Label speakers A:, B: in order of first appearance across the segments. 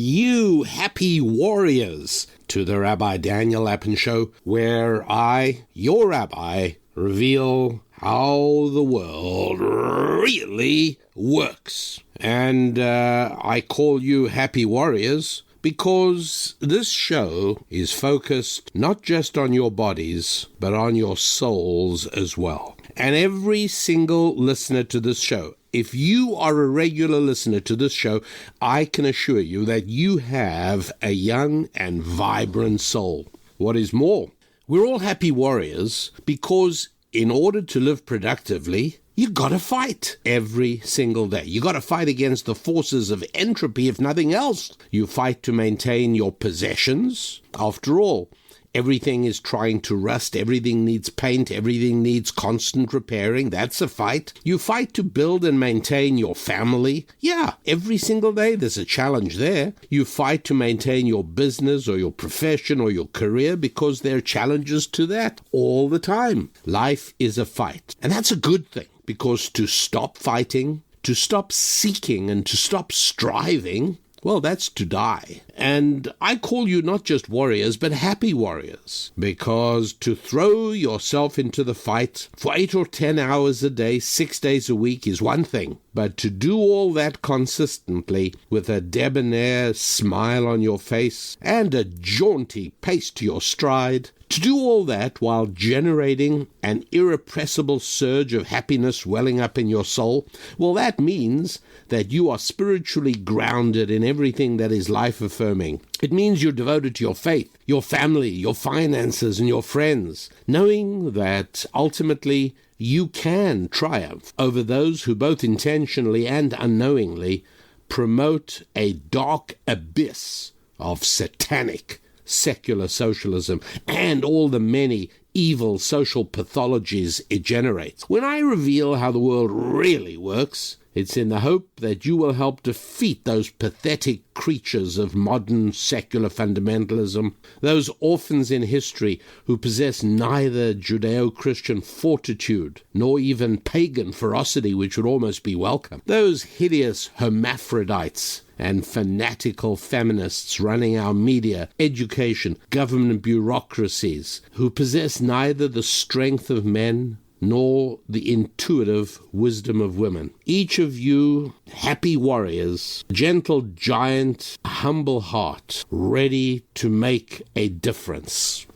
A: you happy warriors, to the Rabbi Daniel Lappin Show, where I, your rabbi, reveal how the world really works. And I call you happy warriors because this show is focused not just on your bodies, but on your souls as well. And every single listener to this show, if you are a regular listener to this show, I can assure you that you have a young and vibrant soul. What is more, we're all happy warriors because in order to live productively, you gotta fight every single day. You gotta fight against the forces of entropy, if nothing else. You fight to maintain your possessions. After all, everything is trying to rust, everything needs paint, everything needs constant repairing. That's a fight. You fight to build and maintain your family. Yeah, every single day there's a challenge there. You fight to maintain your business or your profession or your career because there are challenges to that all the time. Life is a fight. And that's a good thing, because to stop fighting, to stop seeking, and to stop striving, well, that's to die. And I call you not just warriors, but happy warriors. Because to throw yourself into the fight for 8 or 10 hours a day, 6 days a week is one thing. But to do all that consistently with a debonair smile on your face and a jaunty pace to your stride, to do all that while generating an irrepressible surge of happiness welling up in your soul, well, that means that you are spiritually grounded in everything that is life-affirming. It means you're devoted to your faith, your family, your finances, and your friends, knowing that ultimately you can triumph over those who both intentionally and unknowingly promote a dark abyss of satanic secular socialism and all the many evil social pathologies it generates. When I reveal how the world really works, it's in the hope that you will help defeat those pathetic creatures of modern secular fundamentalism, those orphans in history who possess neither Judeo-Christian fortitude nor even pagan ferocity, which would almost be welcome, those hideous hermaphrodites and fanatical feminists running our media, education, government bureaucracies, who possess neither the strength of men nor the intuitive wisdom of women. Each of you happy warriors, gentle giant, humble heart, ready to make a difference.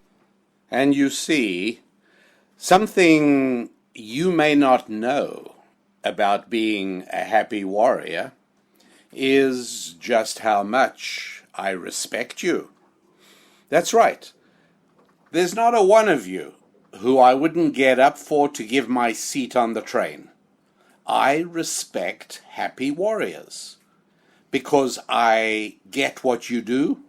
B: And you see, something you may not know about being a happy warrior is just how much I respect you. That's right. There's not a one of you who I wouldn't get up for to give my seat on the train. I respect happy warriors because I get what you do.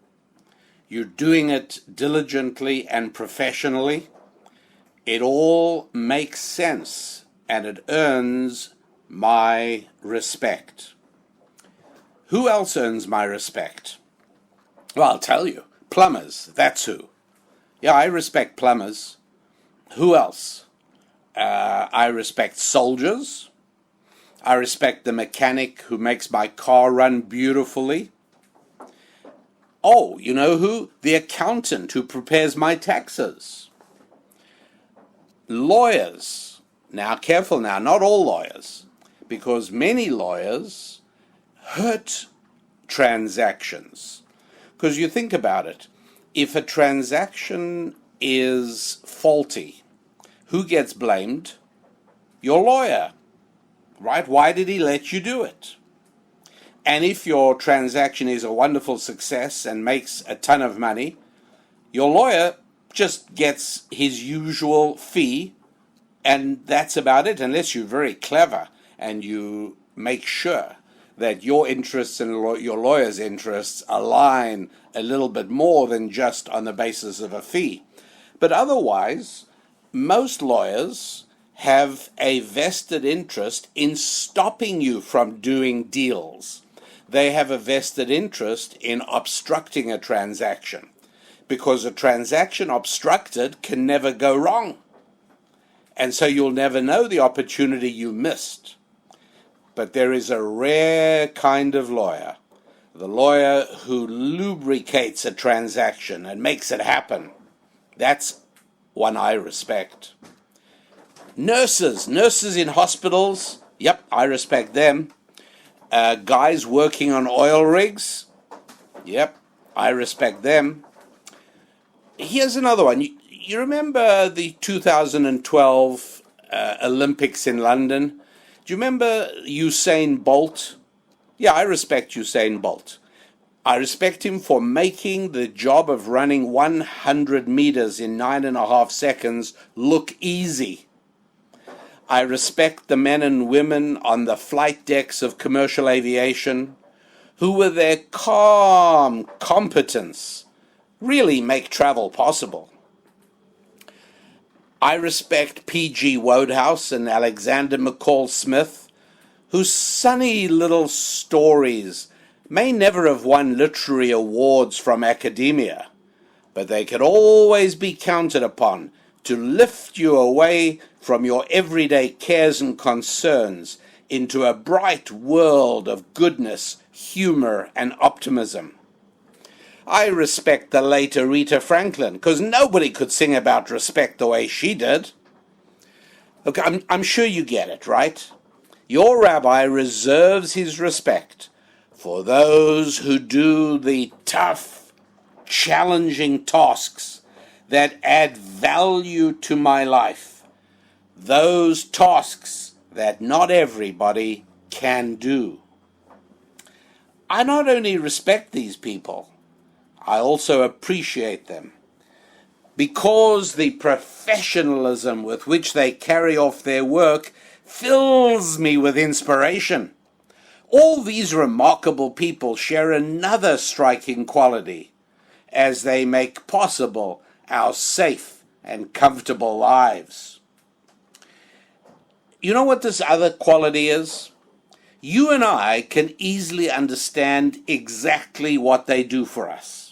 B: You're doing it diligently and professionally. It all makes sense and it earns my respect. Who else earns my respect? Well, I'll tell you. Plumbers, that's who. Yeah, I respect plumbers. Who else? I respect soldiers. I respect the mechanic who makes my car run beautifully. Oh, you know who? The accountant who prepares my taxes. Lawyers. Now, careful now, not all lawyers, because many lawyers hurt transactions. Because you think about it, if a transaction is faulty, who gets blamed? Your lawyer, right? Why did he let you do it? And if your transaction is a wonderful success and makes a ton of money, your lawyer just gets his usual fee, and that's about it, unless you're very clever and you make sure that your interests and your lawyer's interests align a little bit more than just on the basis of a fee. But otherwise, most lawyers have a vested interest in stopping you from doing deals. They have a vested interest in obstructing a transaction, because a transaction obstructed can never go wrong. And so you'll never know the opportunity you missed. But there is a rare kind of lawyer the lawyer who lubricates a transaction and makes it happen. That's one I respect. Nurses in hospitals, yep, I respect them. Guys working on oil rigs, yep, I respect them. Here's another one. You remember the 2012 Olympics in London? Do you remember Usain Bolt? Yeah, I respect Usain Bolt. I respect him for making the job of running 100 meters in 9.5 seconds look easy. I respect the men and women on the flight decks of commercial aviation who, with their calm competence, really make travel possible. I respect P.G. Wodehouse and Alexander McCall Smith, whose sunny little stories may never have won literary awards from academia, but they can always be counted upon to lift you away from your everyday cares and concerns into a bright world of goodness, humor, and optimism. I respect the late Aretha Franklin, because nobody could sing about respect the way she did. Look, I'm sure you get it, right? Your rabbi reserves his respect for those who do the tough, challenging tasks that add value to my life. Those tasks that not everybody can do. I not only respect these people, I also appreciate them, because the professionalism with which they carry off their work fills me with inspiration. All these remarkable people share another striking quality, as they make possible our safe and comfortable lives. You know what this other quality is? You and I can easily understand exactly what they do for us.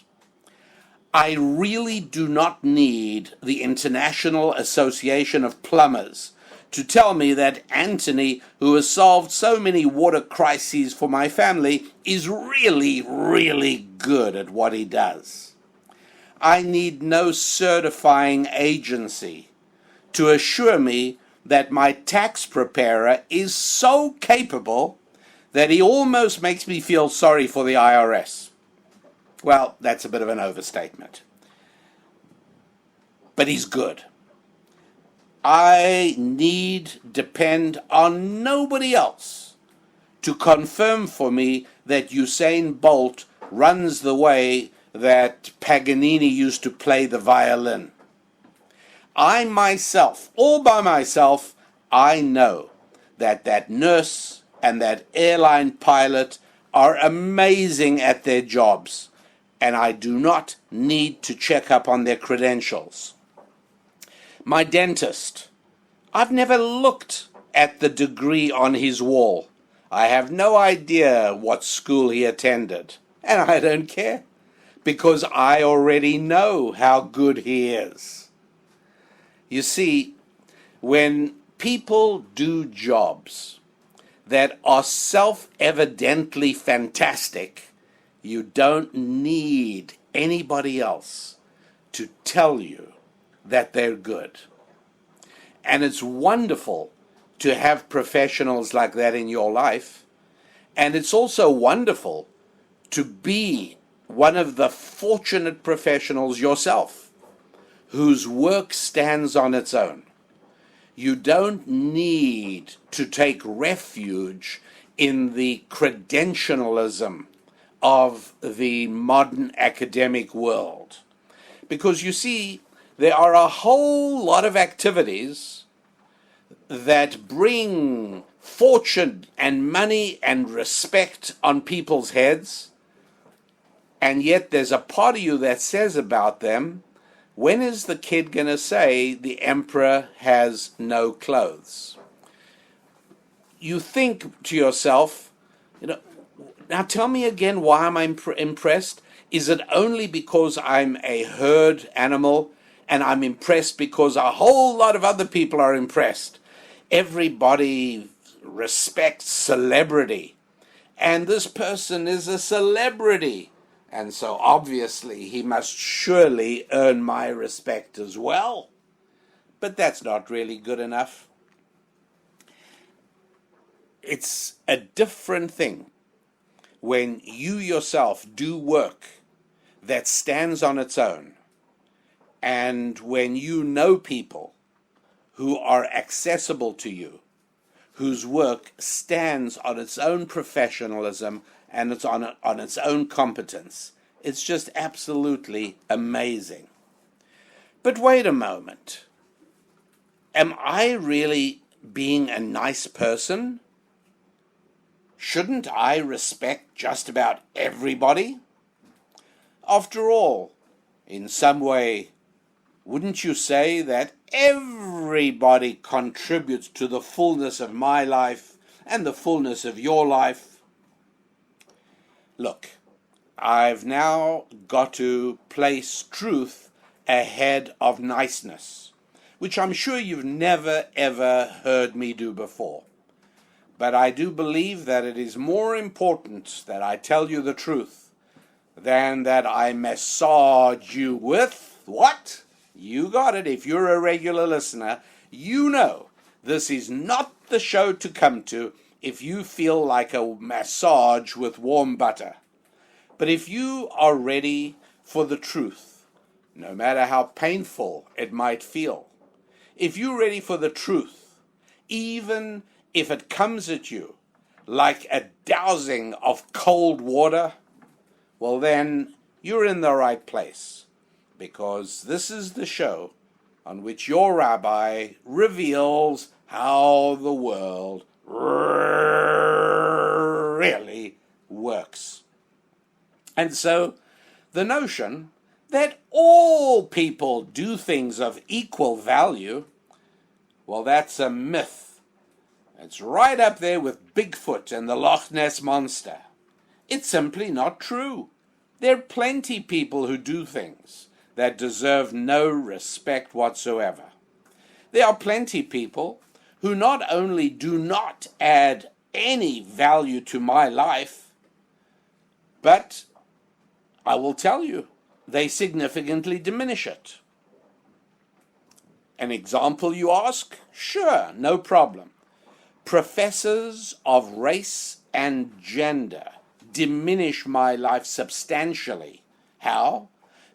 B: I really do not need the International Association of Plumbers to tell me that Anthony, who has solved so many water crises for my family, is really, really good at what he does. I need no certifying agency to assure me that my tax preparer is so capable that he almost makes me feel sorry for the IRS. Well, that's a bit of an overstatement. But he's good. I need depend on nobody else to confirm for me that Usain Bolt runs the way that Paganini used to play the violin. I myself, all by myself, I know that that nurse and that airline pilot are amazing at their jobs, and I do not need to check up on their credentials. My dentist, I've never looked at the degree on his wall. I have no idea what school he attended, and I don't care, because I already know how good he is. You see, when people do jobs that are self-evidently fantastic, you don't need anybody else to tell you that they're good. And it's wonderful to have professionals like that in your life. And it's also wonderful to be one of the fortunate professionals yourself, whose work stands on its own. You don't need to take refuge in the credentialism of the modern academic world. Because you see, there are a whole lot of activities that bring fortune and money and respect on people's heads, and yet there's a part of you that says about them, when is the kid going to say the emperor has no clothes? You think to yourself, now tell me again, why am I impressed? Is it only because I'm a herd animal and I'm impressed because a whole lot of other people are impressed? Everybody respects celebrity, and this person is a celebrity, and so obviously he must surely earn my respect as well. But that's not really good enough. It's a different thing when you yourself do work that stands on its own, and when you know people who are accessible to you, whose work stands on its own professionalism and it's on its own competence. It's just absolutely amazing. But wait a moment. Am I really being a nice person? Shouldn't I respect just about everybody? After all, in some way, wouldn't you say that everybody contributes to the fullness of my life and the fullness of your life? Look, I've now got to place truth ahead of niceness, which I'm sure you've never ever heard me do before. But I do believe that it is more important that I tell you the truth than that I massage you with what? You got it. If you're a regular listener, you know this is not the show to come to if you feel like a massage with warm butter. But if you are ready for the truth, no matter how painful it might feel, if you're ready for the truth, even if it comes at you like a dousing of cold water, well then you're in the right place. Because this is the show on which your rabbi reveals how the world really works. And so the notion that all people do things of equal value, well, that's a myth. It's right up there with Bigfoot and the Loch Ness Monster. It's simply not true. There are plenty of people who do things that deserve no respect whatsoever. There are plenty of people who not only do not add any value to my life, but I will tell you, they significantly diminish it. An example, you ask? Sure, no problem. Professors of race and gender diminish my life substantially. How?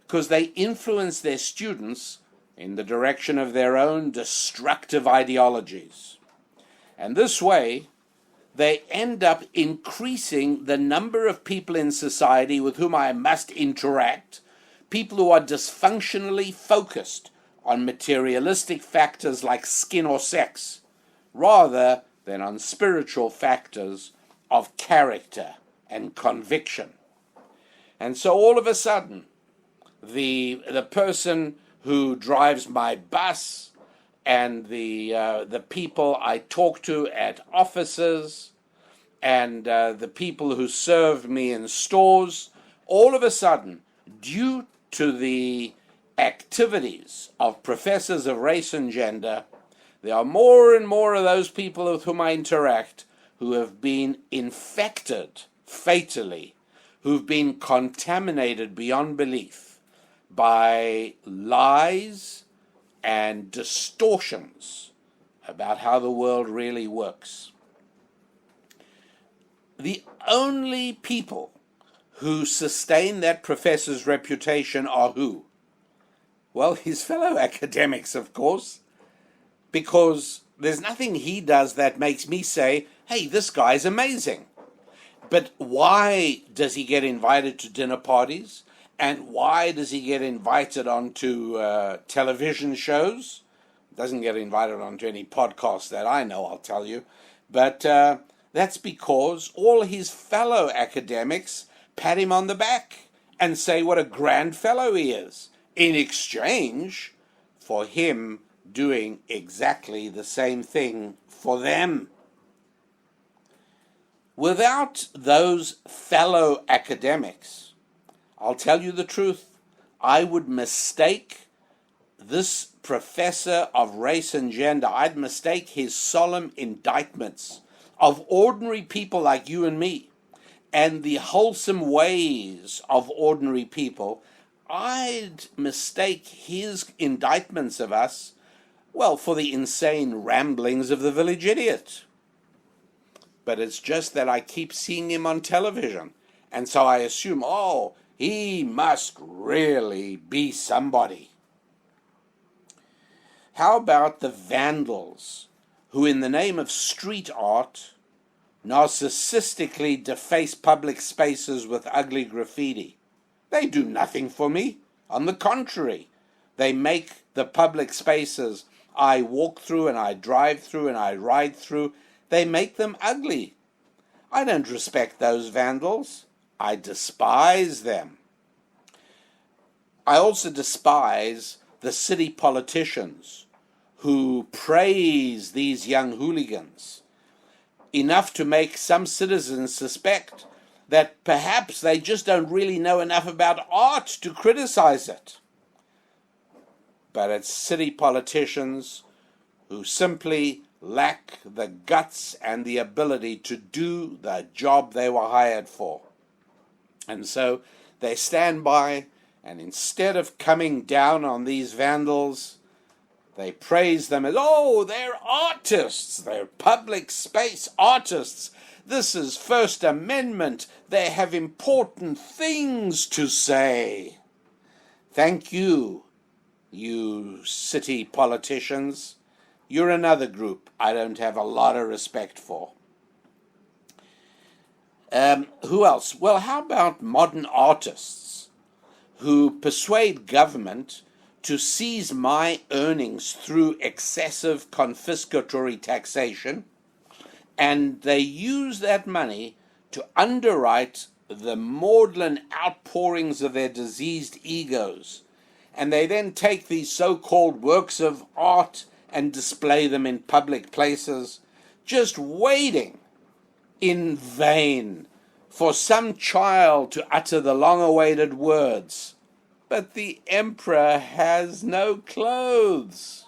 B: Because they influence their students in the direction of their own destructive ideologies. And this way, they end up increasing the number of people in society with whom I must interact, people who are dysfunctionally focused on materialistic factors like skin or sex, rather than on spiritual factors of character and conviction. And so all of a sudden, the person who drives my bus and the people I talk to at offices and the people who serve me in stores, all of a sudden, due to the activities of professors of race and gender, there are more and more of those people with whom I interact who have been infected fatally, who've been contaminated beyond belief by lies and distortions about how the world really works. The only people who sustain that professor's reputation are who? Well, his fellow academics, of course, because there's nothing he does that makes me say, hey, this guy's amazing. But why does he get invited to dinner parties? And why does he get invited onto television shows? Doesn't get invited onto any podcasts that I know, I'll tell you. But that's because all his fellow academics pat him on the back and say what a grand fellow he is, in exchange for him doing exactly the same thing for them. Without those fellow academics, I'll tell you the truth, I would mistake this professor of race and gender, I'd mistake his solemn indictments of ordinary people like you and me, and the wholesome ways of ordinary people, I'd mistake his indictments of us, well, for the insane ramblings of the village idiot. But it's just that I keep seeing him on television, and so I assume, oh, he must really be somebody. How about the vandals who, in the name of street art, narcissistically deface public spaces with ugly graffiti? They do nothing for me. On the contrary, they make the public spaces I walk through and I drive through and I ride through, they make them ugly. I don't respect those vandals. I despise them. I also despise the city politicians who praise these young hooligans enough to make some citizens suspect that perhaps they just don't really know enough about art to criticize it. But it's city politicians who simply lack the guts and the ability to do the job they were hired for. And so they stand by, and instead of coming down on these vandals, they praise them as, oh, they're artists, they're public space artists. This is First Amendment. They have important things to say. Thank you, you city politicians. You're another group I don't have a lot of respect for. Who else? Well, how about modern artists who persuade government to seize my earnings through excessive confiscatory taxation, and they use that money to underwrite the maudlin outpourings of their diseased egos, and they then take these so-called works of art and display them in public places, just waiting in vain for some child to utter the long-awaited words, but the emperor has no clothes.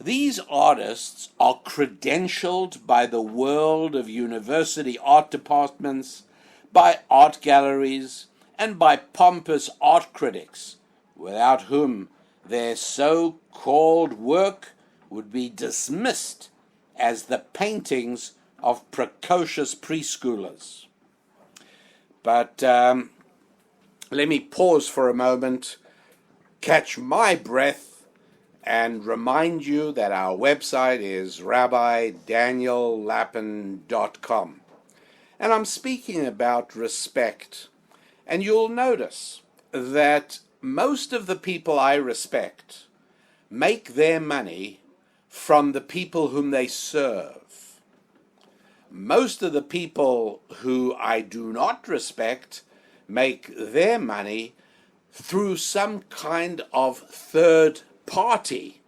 B: These artists are credentialed by the world of university art departments, by art galleries, and by pompous art critics, without whom their so-called work would be dismissed as the paintings of precocious preschoolers. But let me pause for a moment, catch my breath, and remind you that our website is rabbidaniellapin.com. And I'm speaking about respect. And you'll notice that most of the people I respect make their money from the people whom they serve. Most of the people who I do not respect make their money through some kind of third party.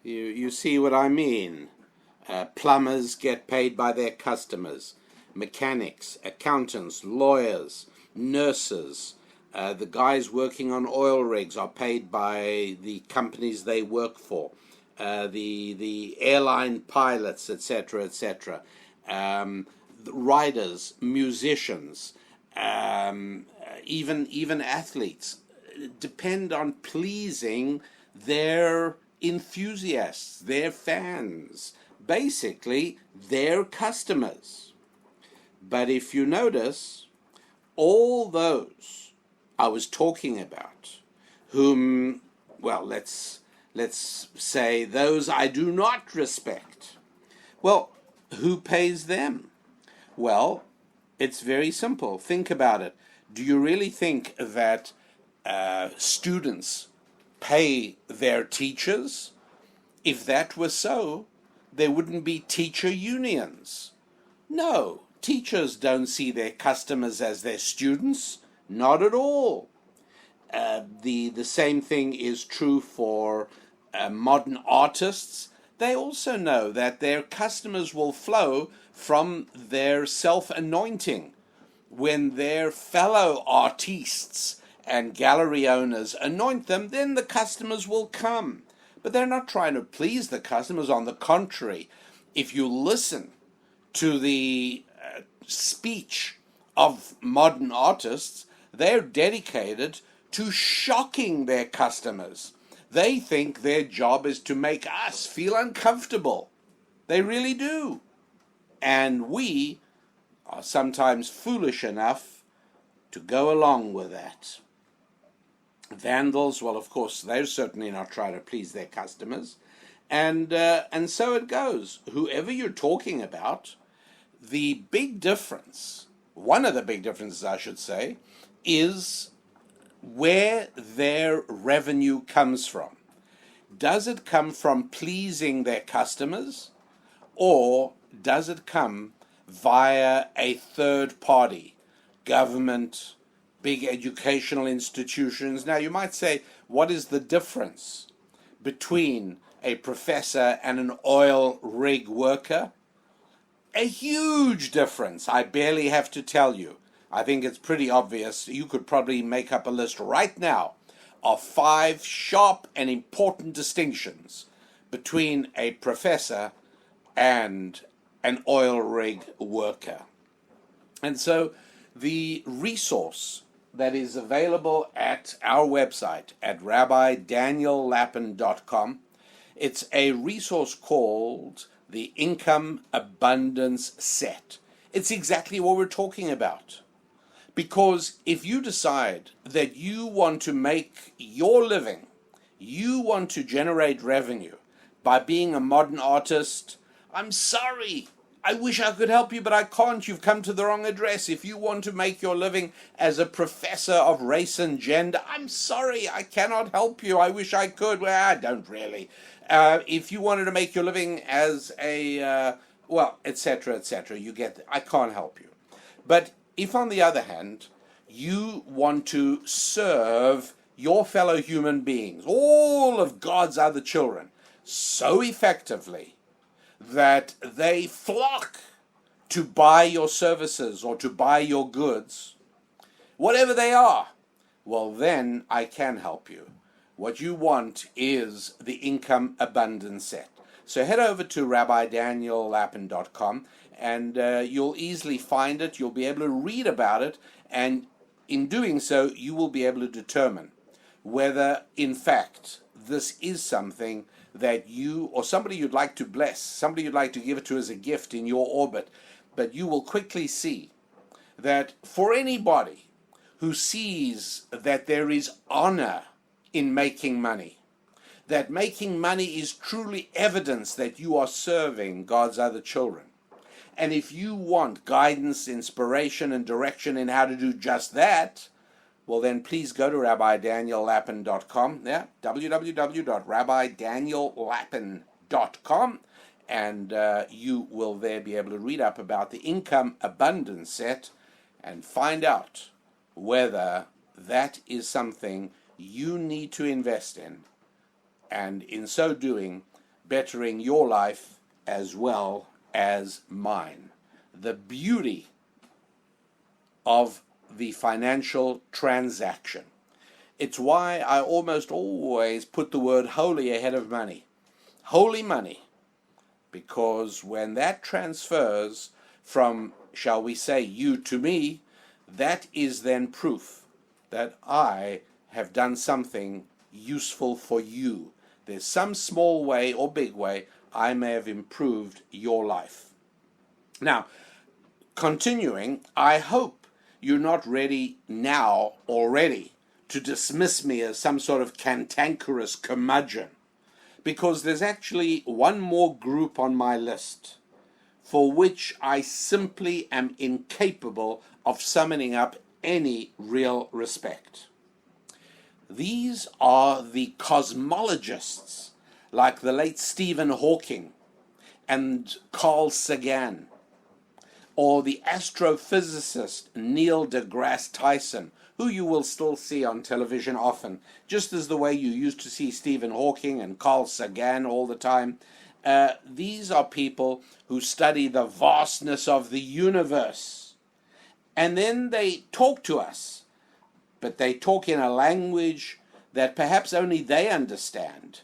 B: You see what I mean? Plumbers get paid by their customers, mechanics, accountants, lawyers, nurses, the guys working on oil rigs are paid by the companies they work for, the airline pilots, etc., etc., riders, musicians, even athletes depend on pleasing their enthusiasts, their fans, basically their customers. But if you notice, all those I was talking about, whom, well, let's say those I do not respect, well, who pays them? Well, it's very simple. Think about it. Do you really think that students pay their teachers? If that were so, there wouldn't be teacher unions. No, teachers don't see their customers as their students. Not at all. The same thing is true for modern artists. They also know that their customers will flow from their self-anointing. When their fellow artistes and gallery owners anoint them, then the customers will come. But they're not trying to please the customers. On the contrary, if you listen to the speech of modern artists, they're dedicated to shocking their customers. They think their job is to make us feel uncomfortable. They really do. And we are sometimes foolish enough to go along with that. Vandals, well, of course, they're certainly not trying to please their customers. And so it goes. Whoever you're talking about, the big difference, one of the big differences, I should say, is where their revenue comes from. Does it come from pleasing their customers, or does it come via a third party, government, big educational institutions? Now, you might say, what is the difference between a professor and an oil rig worker? A huge difference. I barely have to tell you. I think it's pretty obvious. You could probably make up a list right now of 5 sharp and important distinctions between a professor and an oil rig worker. And so the resource that is available at our website at rabbidaniellapin.com, it's a resource called the Income Abundance Set. It's exactly what we're talking about. Because if you decide that you want to make your living, you want to generate revenue by being a modern artist, I'm sorry. I wish I could help you, but I can't. You've come to the wrong address. If you want to make your living as a professor of race and gender, I'm sorry. I cannot help you. I wish I could. Well, I don't really. If you wanted to make your living as a, etc., you get, I can't help you. But if, on the other hand, you want to serve your fellow human beings, all of God's other children, so effectively that they flock to buy your services or to buy your goods, whatever they are, well, then I can help you. What you want is the Income Abundance Set. So head over to rabbidaniellapin.com, and you'll easily find it. You'll be able to read about it, and in doing so, you will be able to determine whether, in fact, this is something that you or somebody you'd like to bless, somebody you'd like to give it to as a gift in your orbit. But you will quickly see that for anybody who sees that there is honor in making money, that making money is truly evidence that you are serving God's other children. And if you want guidance, inspiration, and direction in how to do just that, well, then please go to rabbidaniellapin.com, www.rabbidaniellapin.com, and you will there be able to read up about the Income Abundance Set and find out whether that is something you need to invest in, and in so doing, bettering your life as well as mine. The beauty of the financial transaction. It's why I almost always put the word holy ahead of money. Holy money. Because when that transfers from, shall we say, you to me, that is then proof that I have done something useful for you. There's some small way or big way I may have improved your life. Now, continuing, I hope you're not ready now already to dismiss me as some sort of cantankerous curmudgeon, because there's actually one more group on my list for which I simply am incapable of summoning up any real respect. These are the cosmologists, like the late Stephen Hawking and Carl Sagan, or the astrophysicist Neil deGrasse Tyson, who you will still see on television often, just as the way you used to see Stephen Hawking and Carl Sagan all the time. These are people who study the vastness of the universe. And then they talk to us, but they talk in a language that perhaps only they understand,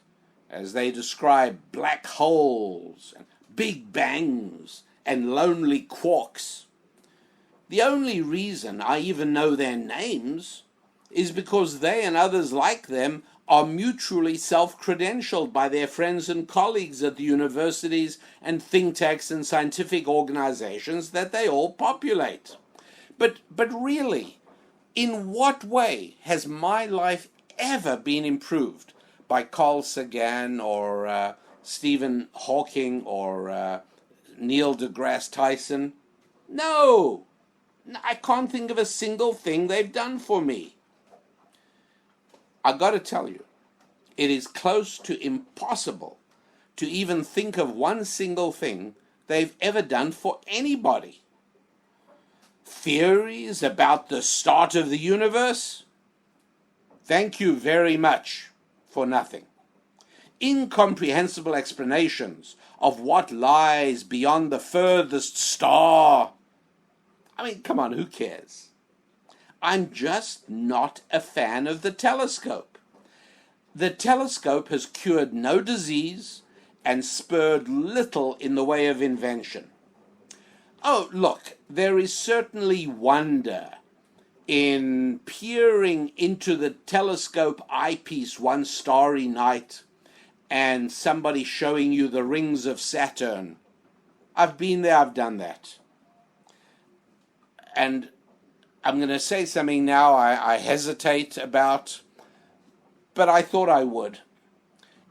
B: as they describe black holes and big bangs and lonely quarks. The only reason I even know their names is because they and others like them are mutually self-credentialed by their friends and colleagues at the universities and think tanks and scientific organizations that they all populate. But really, in what way has my life ever been improved by Carl Sagan or Stephen Hawking or Neil deGrasse Tyson? No, I can't think of a single thing they've done for me. I got to tell you, it is close to impossible to even think of one single thing they've ever done for anybody. Theories about the start of the universe? Thank you very much for nothing. Incomprehensible explanations of what lies beyond the furthest star. I mean, come on, who cares? I'm just not a fan of the telescope. The telescope has cured no disease and spurred little in the way of invention. Oh, look, there is certainly wonder in peering into the telescope eyepiece one starry night and somebody showing you the rings of Saturn. I've been there, I've done that. And I'm going to say something now I hesitate about, but I thought I would.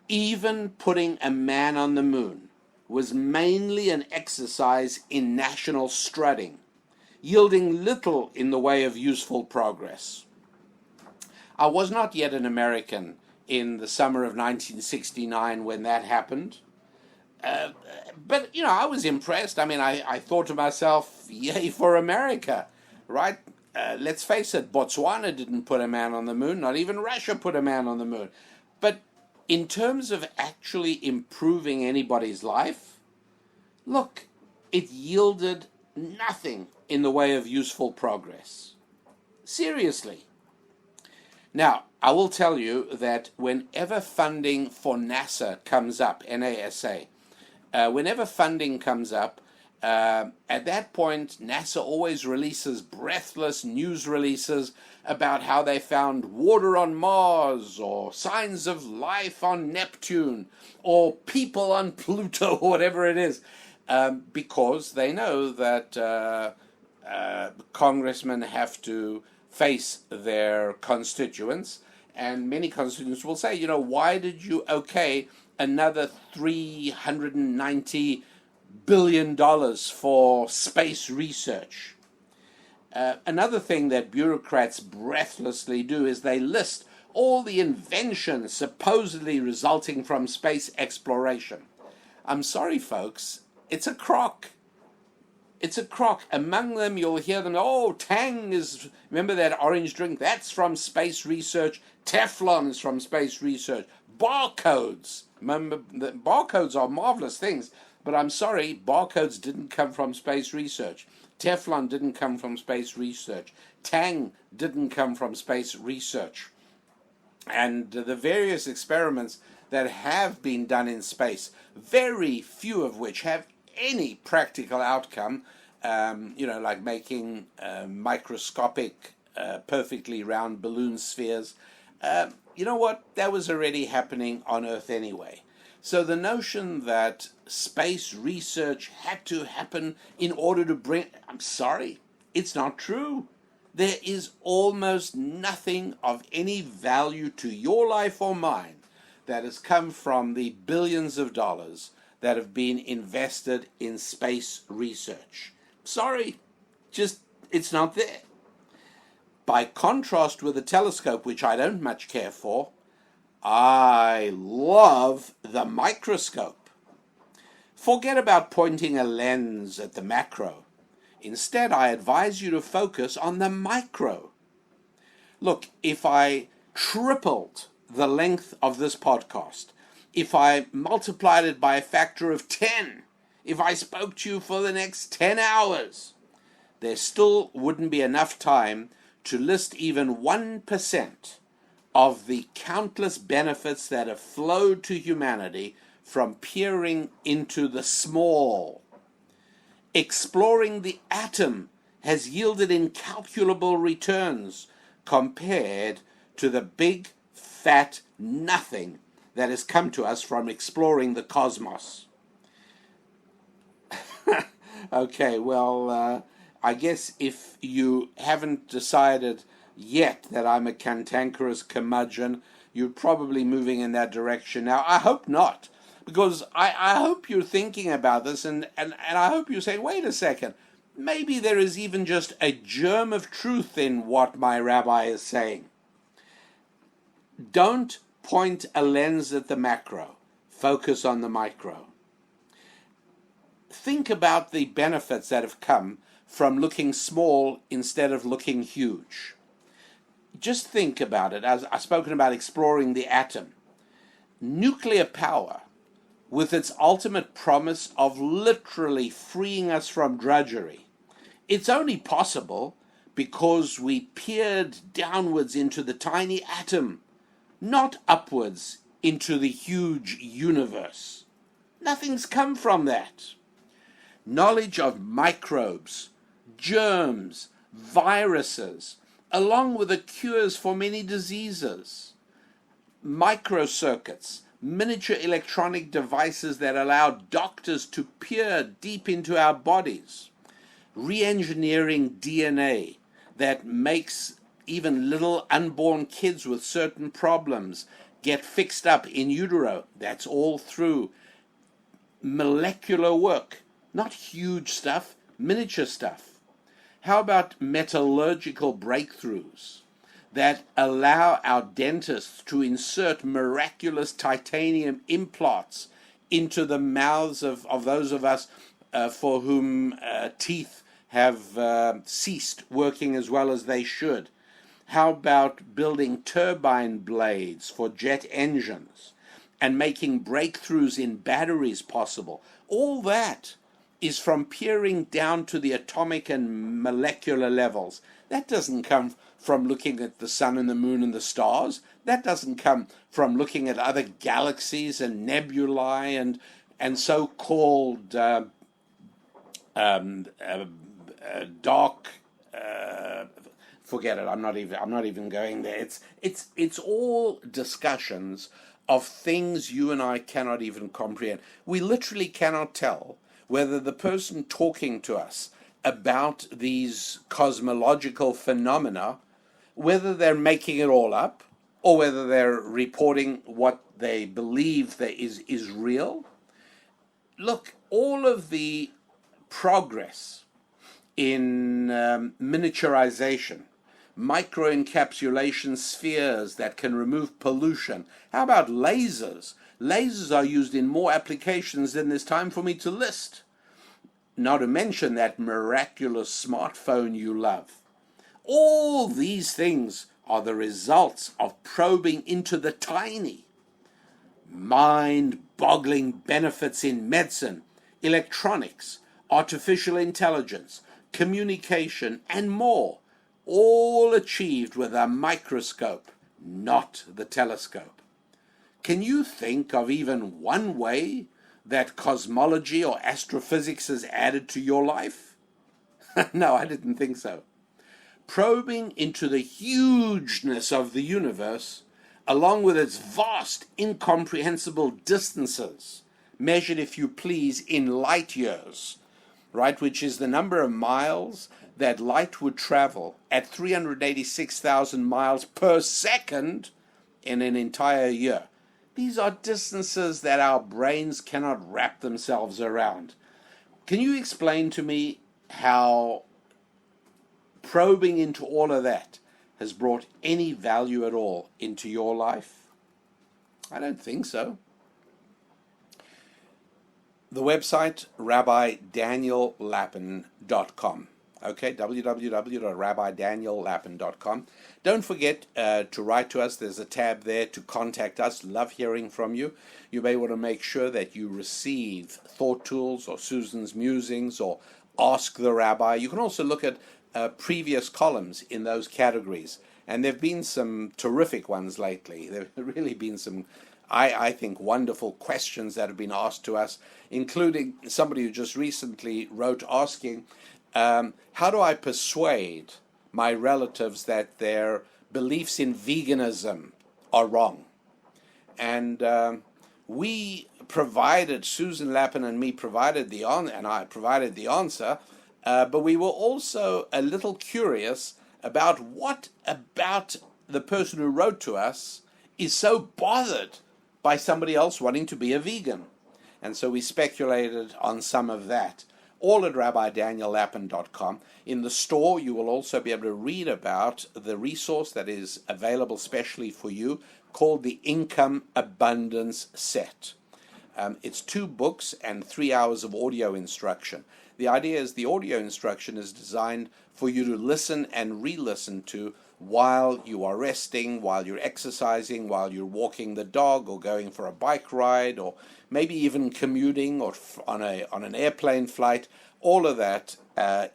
B: Even putting a man on the moon was mainly an exercise in national strutting, yielding little in the way of useful progress. I was not yet an American in the summer of 1969 when that happened. But, I was impressed. I mean, I thought to myself, yay for America, right? Let's face it, Botswana didn't put a man on the moon. Not even Russia put a man on the moon. But in terms of actually improving anybody's life, look, it yielded nothing in the way of useful progress. Seriously. Now, I will tell you that whenever funding for NASA comes up, NASA, whenever funding comes up, at that point, NASA always releases breathless news releases about how they found water on Mars, or signs of life on Neptune, or people on Pluto, or whatever it is, because they know that congressmen have to face their constituents, and many constituents will say, why did you okay another $390 billion for space research? Another thing that bureaucrats breathlessly do is they list all the inventions supposedly resulting from space exploration. I'm sorry, folks, it's a crock. It's a crock. Among them, you'll hear them, Tang is, remember that orange drink? That's from space research. Teflon is from space research. Barcodes. Remember, the barcodes are marvelous things, but I'm sorry, barcodes didn't come from space research. Teflon didn't come from space research. Tang didn't come from space research. And the various experiments that have been done in space, very few of which have any practical outcome, like making microscopic, perfectly round balloon spheres. You know what? That was already happening on Earth anyway. So the notion that space research had to happen in order to bring... I'm sorry, it's not true. There is almost nothing of any value to your life or mine that has come from the billions of dollars that have been invested in space research. Sorry, just it's not there. By contrast with the telescope, which I don't much care for, I love the microscope. Forget about pointing a lens at the macro. Instead, I advise you to focus on the micro. Look, if I tripled the length of this podcast, if I multiplied it by a factor of 10, if I spoke to you for the next 10 hours, there still wouldn't be enough time to list even 1% of the countless benefits that have flowed to humanity from peering into the small. Exploring the atom has yielded incalculable returns compared to the big, fat nothing that has come to us from exploring the cosmos. Okay, well, I guess if you haven't decided yet that I'm a cantankerous curmudgeon, you're probably moving in that direction. Now, I hope not, because I hope you're thinking about this, and I hope you're saying, wait a second, maybe there is even just a germ of truth in what my rabbi is saying. Don't point a lens at the macro. Focus on the micro. Think about the benefits that have come from looking small instead of looking huge. Just think about it. As I've spoken about exploring the atom. Nuclear power, with its ultimate promise of literally freeing us from drudgery, it's only possible because we peered downwards into the tiny atom, not upwards into the huge universe. Nothing's come from that. Knowledge of microbes, germs, viruses, along with the cures for many diseases. Microcircuits, miniature electronic devices that allow doctors to peer deep into our bodies. Re-engineering DNA that makes even little unborn kids with certain problems get fixed up in utero. That's all through molecular work. Not huge stuff, miniature stuff. How about metallurgical breakthroughs that allow our dentists to insert miraculous titanium implants into the mouths of those of us for whom teeth have ceased working as well as they should? How about building turbine blades for jet engines and making breakthroughs in batteries possible? All that is from peering down to the atomic and molecular levels. That doesn't come from looking at the sun and the moon and the stars. That doesn't come from looking at other galaxies and nebulae and so-called dark. Forget it. I'm not even going there. It's all discussions of things you and I cannot even comprehend. We literally cannot tell whether the person talking to us about these cosmological phenomena, whether they're making it all up or whether they're reporting what they believe that is real. Look, all of the progress in miniaturization, microencapsulation spheres that can remove pollution. How about lasers? Lasers are used in more applications than there's time for me to list. Not to mention that miraculous smartphone you love. All these things are the results of probing into the tiny. Mind-boggling benefits in medicine, electronics, artificial intelligence, communication, and more, all achieved with a microscope, not the telescope. Can you think of even one way that cosmology or astrophysics has added to your life? No, I didn't think so. Probing into the hugeness of the universe, along with its vast, incomprehensible distances, measured, if you please, in light years, right, which is the number of miles that light would travel at 386,000 miles per second in an entire year. These are distances that our brains cannot wrap themselves around. Can you explain to me how probing into all of that has brought any value at all into your life? I don't think so. The website, rabbidaniellapin.com. Okay, www.rabbidaniellapin.com. Don't forget to write to us. There's a tab there to contact us. Love hearing from you. You may want to make sure that you receive Thought Tools or Susan's Musings or Ask the Rabbi. You can also look at previous columns in those categories. And there have been some terrific ones lately. There have really been some I think, wonderful questions that have been asked to us, including somebody who just recently wrote asking, how do I persuade my relatives that their beliefs in veganism are wrong? And we provided, Susan Lappin and me provided the and I provided the answer, but we were also a little curious about what about the person who wrote to us is so bothered by somebody else wanting to be a vegan. And so we speculated on some of that, all at rabbidaniellappin.com. In the store, you will also be able to read about the resource that is available specially for you called the Income Abundance Set. It's 2 books and 3 hours of audio instruction. The idea is the audio instruction is designed for you to listen and re-listen to while you are resting, while you're exercising, while you're walking the dog or going for a bike ride, or maybe even commuting or on an airplane flight. All of that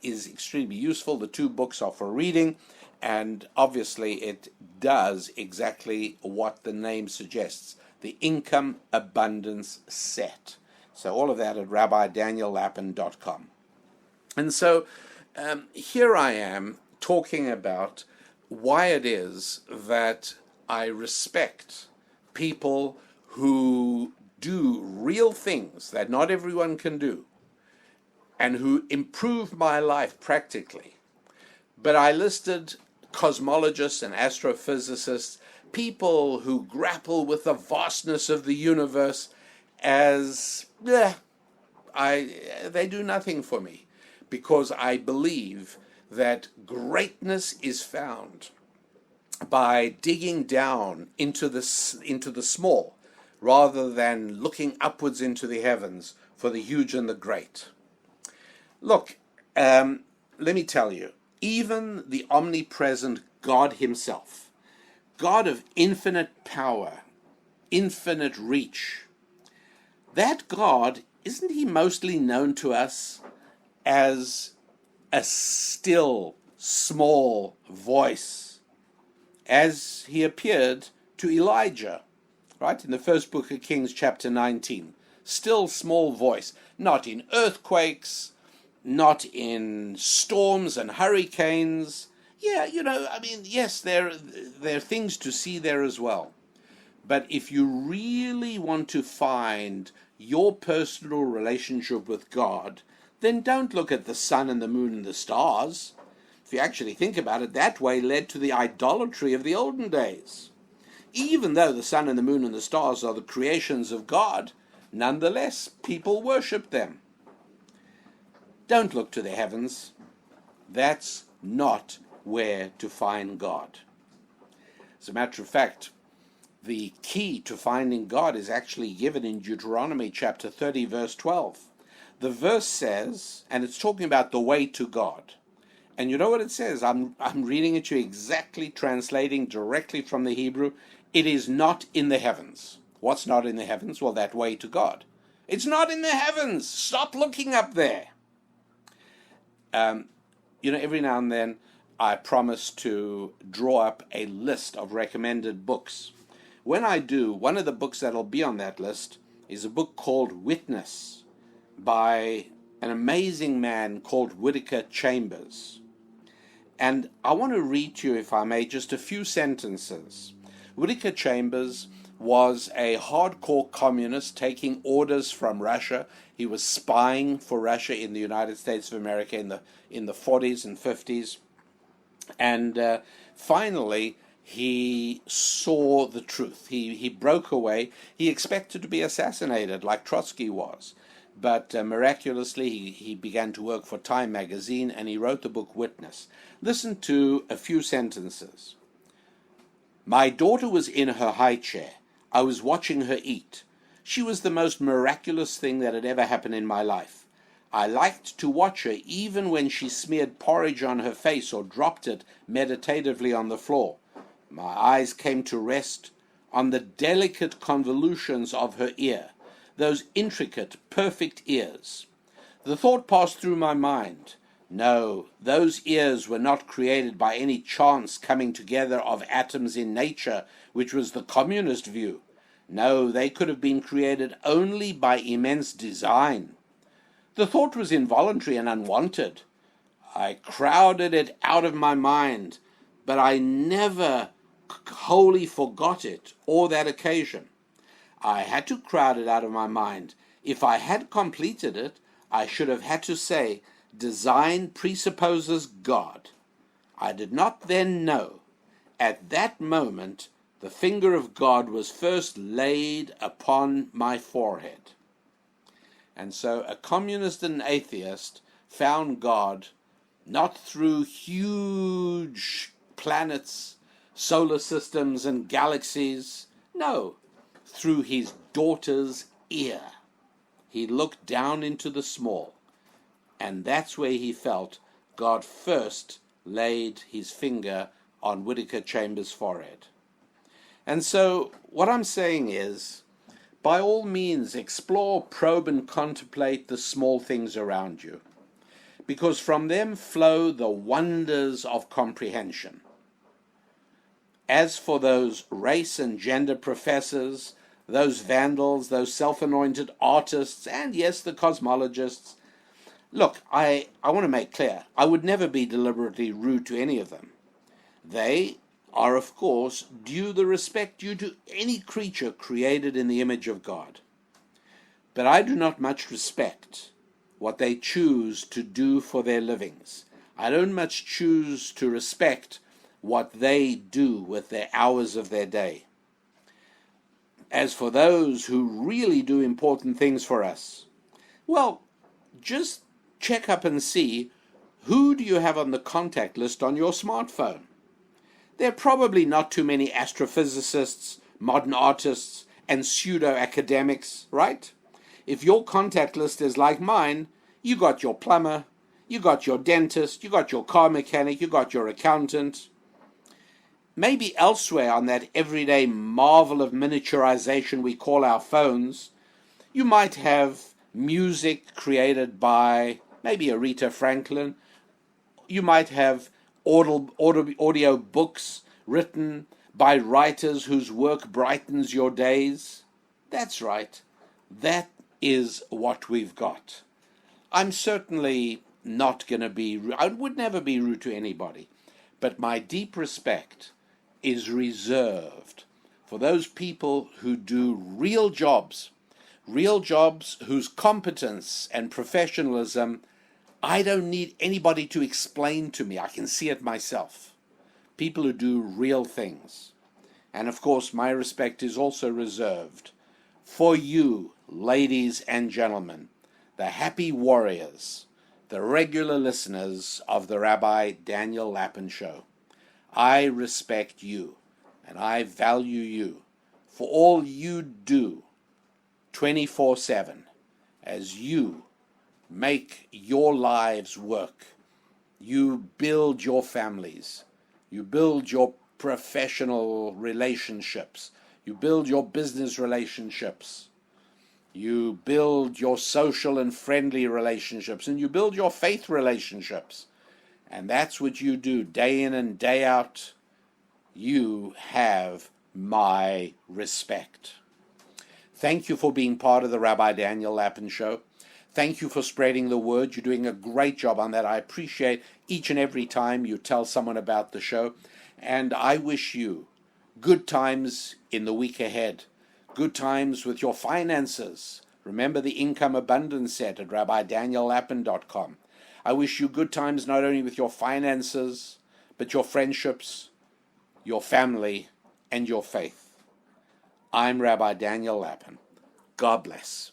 B: is extremely useful. The 2 books are for reading, and obviously it does exactly what the name suggests, the Income Abundance Set. So all of that at rabbidaniellappin.com. And so here I am talking about why it is that I respect people who do real things that not everyone can do and who improve my life practically. But I listed cosmologists and astrophysicists, people who grapple with the vastness of the universe, as they do nothing for me, because I believe that greatness is found by digging down into the small, rather than looking upwards into the heavens for the huge and the great. Look, let me tell you, even the omnipresent God himself, God of infinite power, infinite reach, that God, isn't he mostly known to us as a still, small voice, as he appeared to Elijah, right, in the first book of Kings, chapter 19. Still, small voice, not in earthquakes, not in storms and hurricanes. Yeah, yes, there are things to see there as well. But if you really want to find your personal relationship with God, then don't look at the sun and the moon and the stars. If you actually think about it, that way led to the idolatry of the olden days. Even though the sun and the moon and the stars are the creations of God, nonetheless, people worship them. Don't look to the heavens. That's not where to find God. As a matter of fact, the key to finding God is actually given in Deuteronomy chapter 30, verse 12. The verse says, and it's talking about the way to God. And you know what it says? I'm reading it to you exactly, translating directly from the Hebrew. It is not in the heavens. What's not in the heavens? Well, that way to God. It's not in the heavens. Stop looking up there. Every now and then I promise to draw up a list of recommended books. When I do, one of the books that'll be on that list is a book called Witness by an amazing man called Whittaker Chambers. And I want to read to you, if I may, just a few sentences. Whittaker Chambers was a hardcore communist taking orders from Russia. He was spying for Russia in the United States of America in the 40s and 50s. And finally, he saw the truth. He broke away. He expected to be assassinated like Trotsky was. But miraculously, he began to work for Time magazine, and he wrote the book Witness. Listen to a few sentences. My daughter was in her high chair. I was watching her eat. She was the most miraculous thing that had ever happened in my life. I liked to watch her even when she smeared porridge on her face or dropped it meditatively on the floor. My eyes came to rest on the delicate convolutions of her ear, those intricate, perfect ears. The thought passed through my mind, no, those ears were not created by any chance coming together of atoms in nature, which was the communist view. No, they could have been created only by immense design. The thought was involuntary and unwanted. I crowded it out of my mind, but I never wholly forgot it or that occasion. I had to crowd it out of my mind. If I had completed it, I should have had to say, design presupposes God. I did not then know. At that moment, the finger of God was first laid upon my forehead. And so a communist and an atheist found God not through huge planets, solar systems, and galaxies. No, through his daughter's ear. He looked down into the small, and that's where he felt God first laid his finger on Whittaker Chambers' forehead. And so what I'm saying is, by all means, explore, probe, and contemplate the small things around you, because from them flow the wonders of comprehension. As for those race and gender professors, those vandals, those self-anointed artists, and yes, the cosmologists, look, I want to make clear, I would never be deliberately rude to any of them. They are, of course, due the respect due to any creature created in the image of God. But I do not much respect what they choose to do for their livings. I don't much choose to respect what they do with their hours of their day. As for those who really do important things for us, well, just check up and see, who do you have on the contact list on your smartphone? There are probably not too many astrophysicists, modern artists, and pseudo-academics, right? If your contact list is like mine, you got your plumber, you got your dentist, you got your car mechanic, you got your accountant. Maybe elsewhere on that everyday marvel of miniaturization we call our phones, you might have music created by maybe Aretha Franklin. You might have audio books written by writers whose work brightens your days. That's right. That is what we've got. I'm certainly not going to be, I would never be rude to anybody, but my deep respect is reserved for those people who do real jobs whose competence and professionalism I don't need anybody to explain to me. I can see it myself. People who do real things. And of course, my respect is also reserved for you, ladies and gentlemen, the happy warriors, the regular listeners of the Rabbi Daniel Lapin Show. I respect you, and I value you for all you do 24/7 as you make your lives work. You build your families. You build your professional relationships. You build your business relationships. You build your social and friendly relationships. And you build your faith relationships. And that's what you do day in and day out. You have my respect. Thank you for being part of the Rabbi Daniel Lapin Show. Thank you for spreading the word. You're doing a great job on that. I appreciate each and every time you tell someone about the show. And I wish you good times in the week ahead. Good times with your finances. Remember the income abundance set at rabbidaniellapin.com. I wish you good times not only with your finances, but your friendships, your family, and your faith. I'm Rabbi Daniel Lapin. God bless.